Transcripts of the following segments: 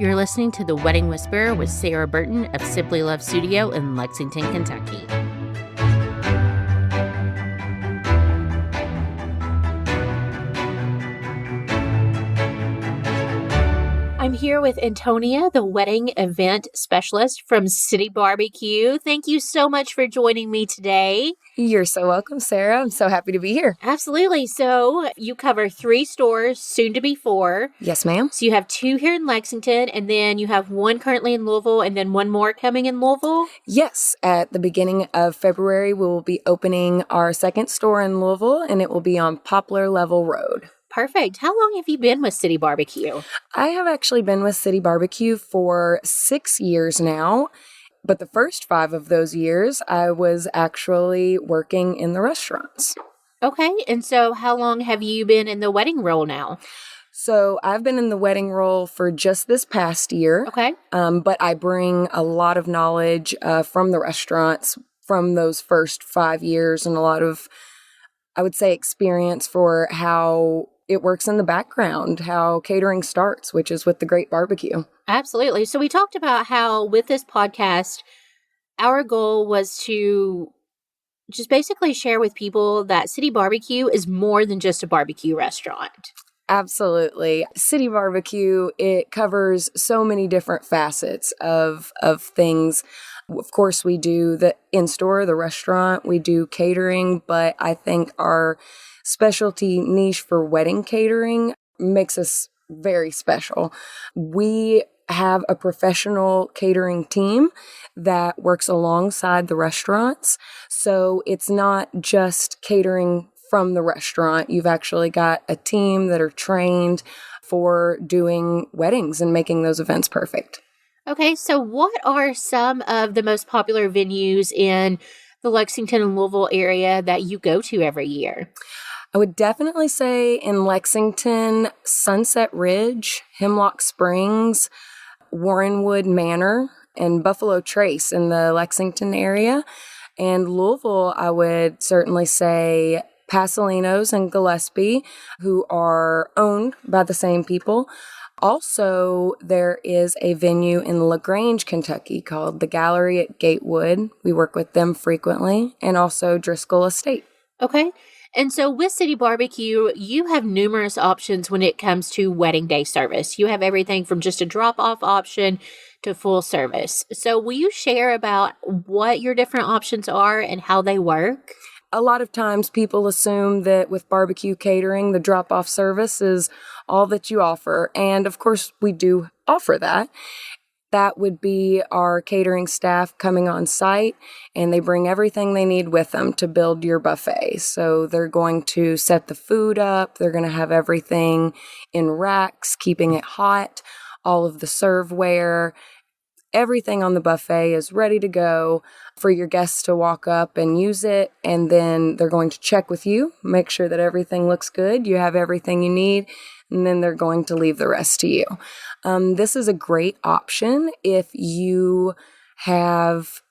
You're listening to The Wedding Whisperer with Sarah Burton of Simply Love Studio in Lexington, Kentucky. I'm here with Antonia, the wedding event specialist from City Barbeque. Thank you so much for joining me today. You're so welcome, Sarah. I'm so happy to be here. Absolutely. So you cover 3 stores, soon to be 4. Yes, ma'am. So you have 2 here in Lexington, and then you have 1 currently in Louisville, and then 1 more coming in Louisville? Yes. At the beginning of February, we will be opening our 2nd store in Louisville, and it will be on Poplar Level Road. Perfect. How long have you been with City Barbeque? I have actually been with City Barbeque for 6 years now. But the first 5 of those years, I was actually working in the restaurants. Okay. And so how long have you been in the wedding role now? So I've been in the wedding role for just this past year. Okay. But I bring a lot of knowledge from the restaurants from those first 5 years and a lot of, I would say, experience for how it works in the background, how catering starts, which is with the great barbecue. Absolutely. So we talked about how with this podcast, our goal was to just basically share with people that City Barbeque is more than just a barbecue restaurant. Absolutely. City Barbeque, it covers so many different facets of things. Of course, we do the in-store, the restaurant, we do catering, but I think our specialty niche for wedding catering makes us very special. We have a professional catering team that works alongside the restaurants. So it's not just catering from the restaurant. You've actually got a team that are trained for doing weddings and making those events perfect. Okay, so what are some of the most popular venues in the Lexington and Louisville area that you go to every year? I would definitely say in Lexington, Sunset Ridge, Hemlock Springs, Warrenwood Manor, and Buffalo Trace in the Lexington area. And Louisville, I would certainly say Pasolinos and Gillespie, who are owned by the same people. Also, there is a venue in LaGrange, Kentucky called the Gallery at Gatewood. We work with them frequently, and also Driscoll Estate. Okay. And so with City Barbeque, you have numerous options when it comes to wedding day service. You have everything from just a drop-off option to full service. So will you share about what your different options are and how they work? A lot of times people assume that with barbecue catering, the drop-off service is all that you offer. And of course, we do offer that. That would be our catering staff coming on site, and they bring everything they need with them to build your buffet. So they're going to set the food up. They're going to have everything in racks, keeping it hot, all of the serveware. Everything on the buffet is ready to go for your guests to walk up and use it. And then they're going to check with you, make sure that everything looks good. You have everything you need. And then they're going to leave the rest to you. This is a great option if you have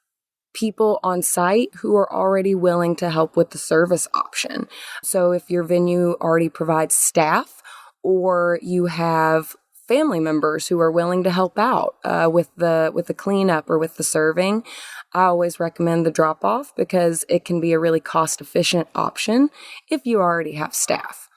people on site who are already willing to help with the service option. So if your venue already provides staff, or you have family members who are willing to help out with the cleanup or with the serving, I always recommend the drop-off because it can be a really cost-efficient option if you already have staff.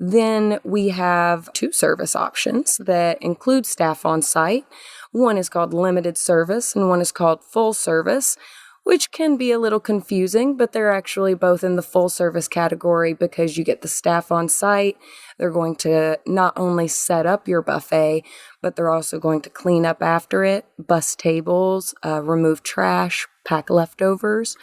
Then we have 2 service options that include staff on site. One is called limited service and one is called full service, which can be a little confusing, but they're actually both in the full service category because you get the staff on site. They're going to not only set up your buffet, but they're also going to clean up after it, bus tables, remove trash, pack leftovers.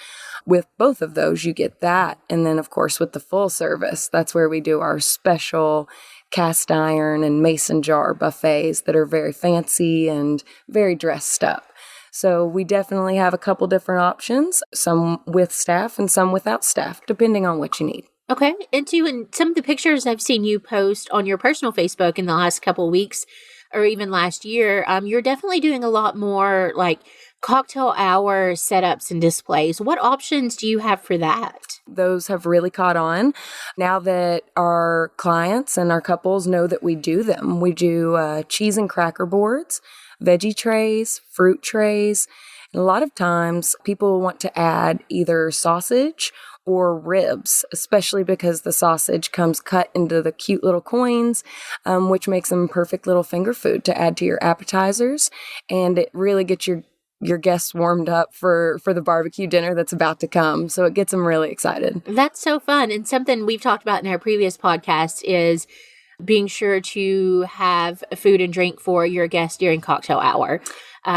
With both of those, you get that. And then, of course, with the full service, that's where we do our special cast iron and mason jar buffets that are very fancy and very dressed up. So we definitely have a couple different options, some with staff and some without staff, depending on what you need. Okay. And in some of the pictures I've seen you post on your personal Facebook in the last couple of weeks or even last year, you're definitely doing a lot more like cocktail hour setups and displays. What options do you have for that? Those have really caught on now that our clients and our couples know that we do them. We do cheese and cracker boards, veggie trays, fruit trays. And a lot of times people want to add either sausage or ribs, especially because the sausage comes cut into the cute little coins, which makes them perfect little finger food to add to your appetizers. And it really gets your guests warmed up for the barbecue dinner that's about to come. So it gets them really excited. That's so fun. And something we've talked about in our previous podcast is being sure to have food and drink for your guests during cocktail hour.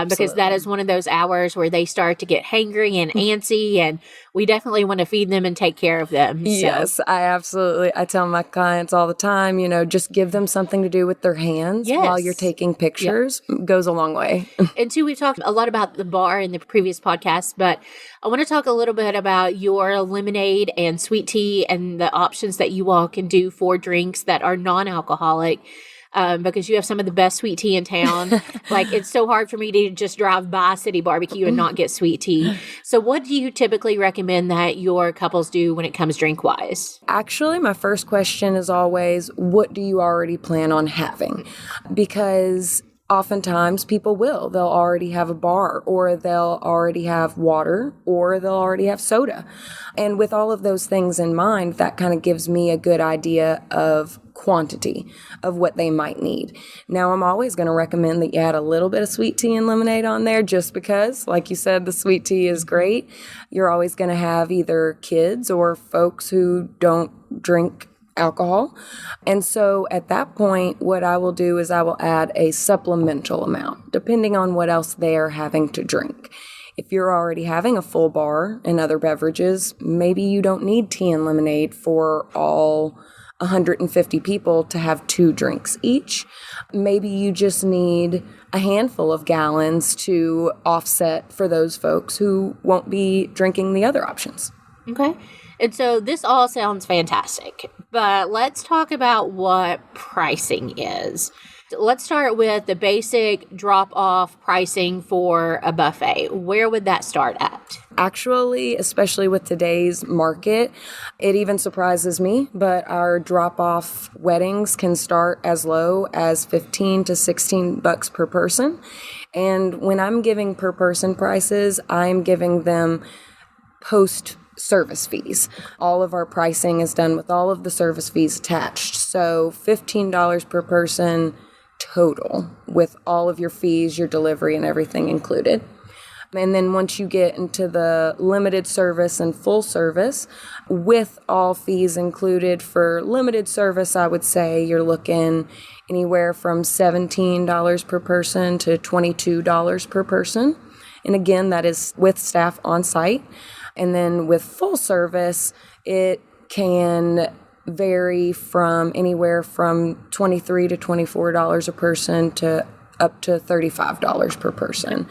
Because that is one of those hours where they start to get hangry and antsy, and we definitely want to feed them and take care of them. So. Yes, I tell my clients all the time, just give them something to do with their hands while you're taking pictures. Yep. Goes a long way. And too, we've talked a lot about the bar in the previous podcast, but I want to talk a little bit about your lemonade and sweet tea and the options that you all can do for drinks that are non-alcoholic. Because you have some of the best sweet tea in town. Like, it's so hard for me to just drive by City Barbeque and not get sweet tea. So what do you typically recommend that your couples do when it comes drink-wise? Actually, my first question is always, what do you already plan on having? Because oftentimes people will. They'll already have a bar, or they'll already have water, or they'll already have soda. And with all of those things in mind, that kind of gives me a good idea of quantity of what they might need. Now, I'm always going to recommend that you add a little bit of sweet tea and lemonade on there just because, like you said, the sweet tea is great. You're always going to have either kids or folks who don't drink alcohol. And so at that point, what I will do is I will add a supplemental amount, depending on what else they are having to drink. If you're already having a full bar and other beverages, maybe you don't need tea and lemonade for all 150 people to have 2 drinks each. Maybe you just need a handful of gallons to offset for those folks who won't be drinking the other options. Okay. And so this all sounds fantastic, but let's talk about what pricing is. Let's start with the basic drop-off pricing for a buffet. Where would that start at? Actually, especially with today's market, it even surprises me, but our drop-off weddings can start as low as $15 to $16 per person. And when I'm giving per person prices, I'm giving them post-service fees. All of our pricing is done with all of the service fees attached. So $15 per person total with all of your fees, your delivery, and everything included. And then once you get into the limited service and full service, with all fees included for limited service, I would say you're looking anywhere from $17 per person to $22 per person. And again, that is with staff on site. And then with full service, it can vary from anywhere from $23 to $24 a person to up to $35 per person.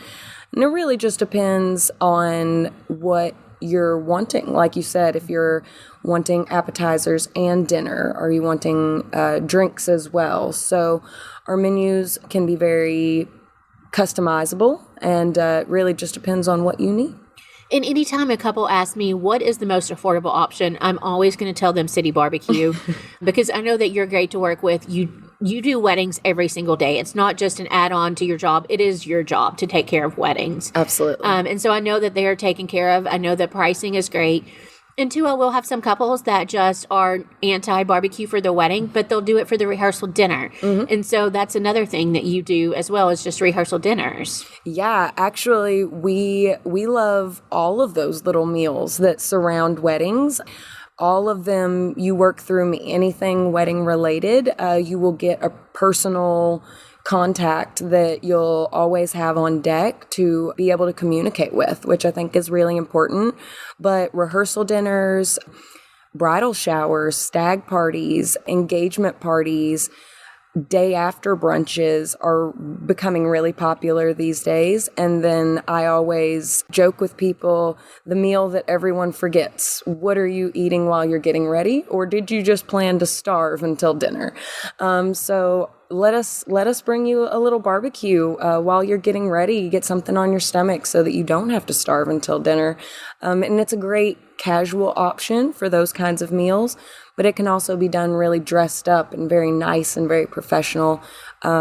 And it really just depends on what you're wanting. Like you said, if you're wanting appetizers and dinner, are you wanting drinks as well? So our menus can be very customizable, and it really just depends on what you need. And anytime a couple asks me what is the most affordable option, I'm always going to tell them City Barbeque because I know that you're great to work with. You do weddings every single day. It's not just an add-on to your job. It is your job to take care of weddings. Absolutely. And so I know that they are taken care of. I know that pricing is great. And two, I will have some couples that just are anti-barbecue for their wedding, but they'll do it for the rehearsal dinner. Mm-hmm. And so that's another thing that you do as well as just rehearsal dinners. Yeah, actually, we love all of those little meals that surround weddings. All of them, you work through me. Anything wedding related, you will get a personal contact that you'll always have on deck to be able to communicate with, which I think is really important. But rehearsal dinners, bridal showers, stag parties, engagement parties, day after brunches are becoming really popular these days. And then I always joke with people, the meal that everyone forgets. What are you eating while you're getting ready? Or did you just plan to starve until dinner? So let us bring you a little barbecue while you're getting ready. Get something on your stomach so that you don't have to starve until dinner. And it's a great casual option for those kinds of meals, but it can also be done really dressed up and very nice and very professional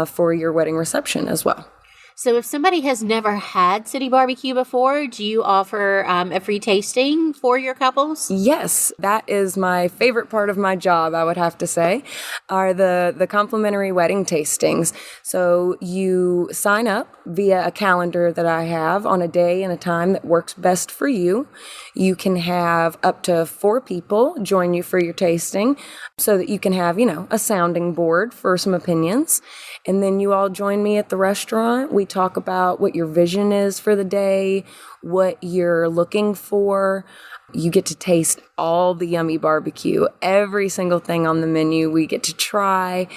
for your wedding reception as well. So if somebody has never had City Barbecue before, do you offer a free tasting for your couples? Yes, that is my favorite part of my job, I would have to say, are the complimentary wedding tastings. So you sign up via a calendar that I have on a day and a time that works best for you. You can have up to 4 people join you for your tasting so that you can have, a sounding board for some opinions. And then you all join me at the restaurant. We talk about what your vision is for the day, what you're looking for. You get to taste all the yummy barbecue, every single thing on the menu we get to try.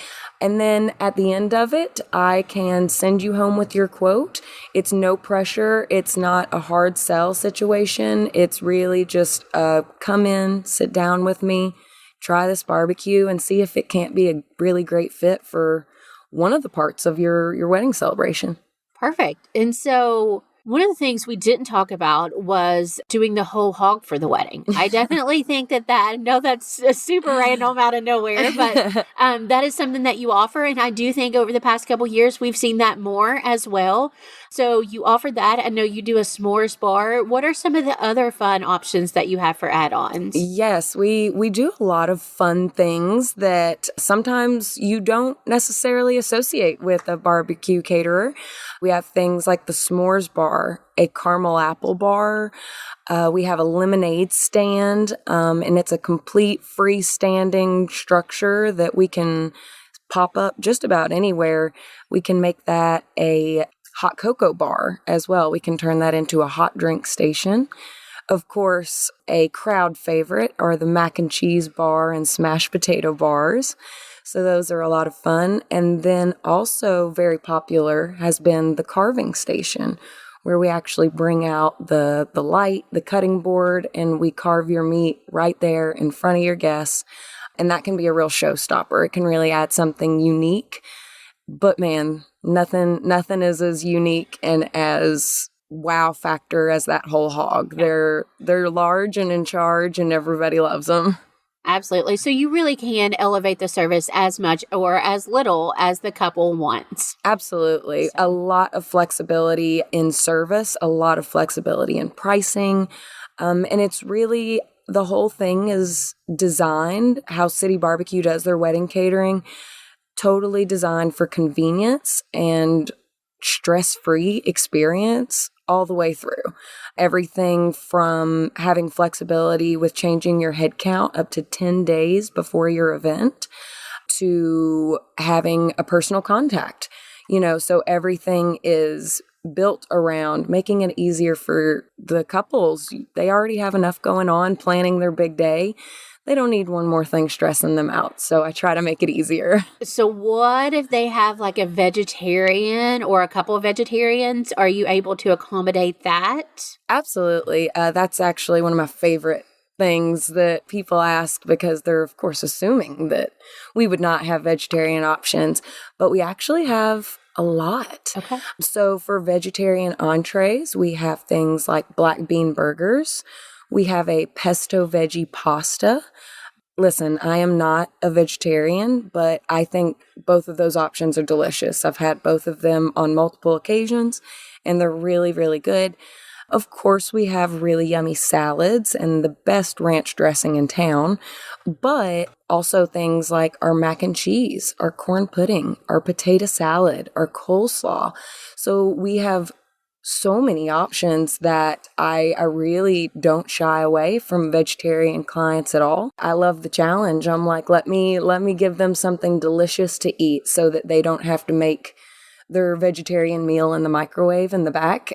And then at the end of it, I can send you home with your quote. It's no pressure. It's not a hard sell situation. It's really just come in, sit down with me, try this barbecue, and see if it can't be a really great fit for one of the parts of your wedding celebration. Perfect. And so one of the things we didn't talk about was doing the whole hog for the wedding. I definitely think I know that's super random out of nowhere, but that is something that you offer. And I do think over the past couple years, we've seen that more as well. So you offer that. I know you do a s'mores bar. What are some of the other fun options that you have for add-ons? Yes, we do a lot of fun things that sometimes you don't necessarily associate with a barbecue caterer. We have things like the s'mores bar, a caramel apple bar. We have a lemonade stand, and it's a complete freestanding structure that we can pop up just about anywhere. We can make that a hot cocoa bar as well. We can turn that into a hot drink station. Of course, a crowd favorite are the mac and cheese bar and smashed potato bars. So those are a lot of fun. And then also very popular has been the carving station, where we actually bring out the light, the cutting board, and we carve your meat right there in front of your guests. And that can be a real showstopper. It can really add something unique. But man, nothing is as unique and as wow factor as that whole hog. They're large and in charge, and everybody loves them. Absolutely. So you really can elevate the service as much or as little as the couple wants. Absolutely. A lot of flexibility in service, a lot of flexibility in pricing. And it's really, the whole thing is designed how City Barbecue does their wedding catering, totally designed for convenience and stress-free experience all the way through. Everything from having flexibility with changing your head count up to 10 days before your event to having a personal contact. So everything is built around making it easier for the couples. They already have enough going on planning their big day. They don't need one more thing stressing them out. So I try to make it easier. So what if they have like a vegetarian or a couple of vegetarians? Are you able to accommodate that? Absolutely. That's actually one of my favorite things that people ask, because they're, of course, assuming that we would not have vegetarian options, but we actually have a lot. Okay. So for vegetarian entrees, we have things like black bean burgers. We have a pesto veggie pasta. Listen, I am not a vegetarian, but I think both of those options are delicious. I've had both of them on multiple occasions, and they're really, really good. Of course, we have really yummy salads and the best ranch dressing in town, but also things like our mac and cheese, our corn pudding, our potato salad, our coleslaw. So we have so many options that I really don't shy away from vegetarian clients at all. I love the challenge. I'm like, let me give them something delicious to eat so that they don't have to make their vegetarian meal in the microwave in the back.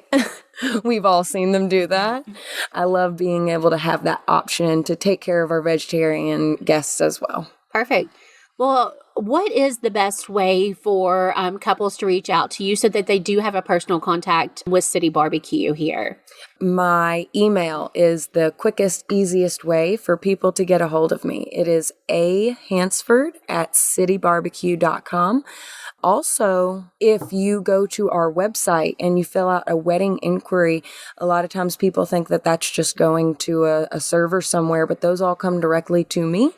We've all seen them do that. I love being able to have that option to take care of our vegetarian guests as well. Perfect. Well, what is the best way for couples to reach out to you so that they do have a personal contact with City Barbecue here? My email is the quickest, easiest way for people to get a hold of me. It is ahansford@citybarbecue.com. Also, if you go to our website and you fill out a wedding inquiry, a lot of times people think that that's just going to a server somewhere, but those all come directly to me.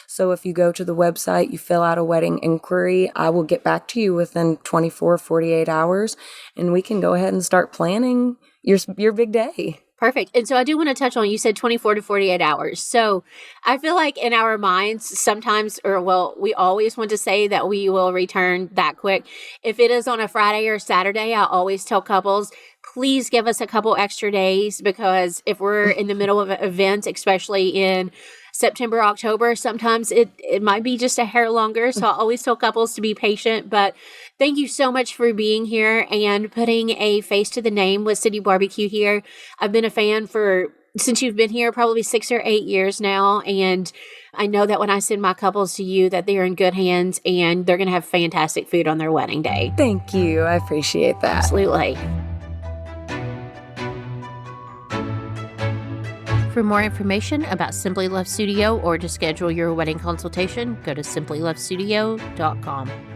So if you go to the website, you fill out a wedding inquiry, I will get back to you within 24, 48 hours, and we can go ahead and start planning your big day. Perfect. And so I do want to touch on, you said 24 to 48 hours. So I feel like in our minds sometimes, we always want to say that we will return that quick. If it is on a Friday or Saturday, I always tell couples, please give us a couple extra days, because if we're in the middle of an event, especially in September, October, sometimes it might be just a hair longer. So I always tell couples to be patient. But thank you so much for being here and putting a face to the name with City Barbecue here. I've been a fan since you've been here, probably 6 or 8 years now. And I know that when I send my couples to you, that they're in good hands and they're going to have fantastic food on their wedding day. Thank you. I appreciate that. Absolutely. For more information about Simply Love Studio or to schedule your wedding consultation, go to simplylovestudio.com.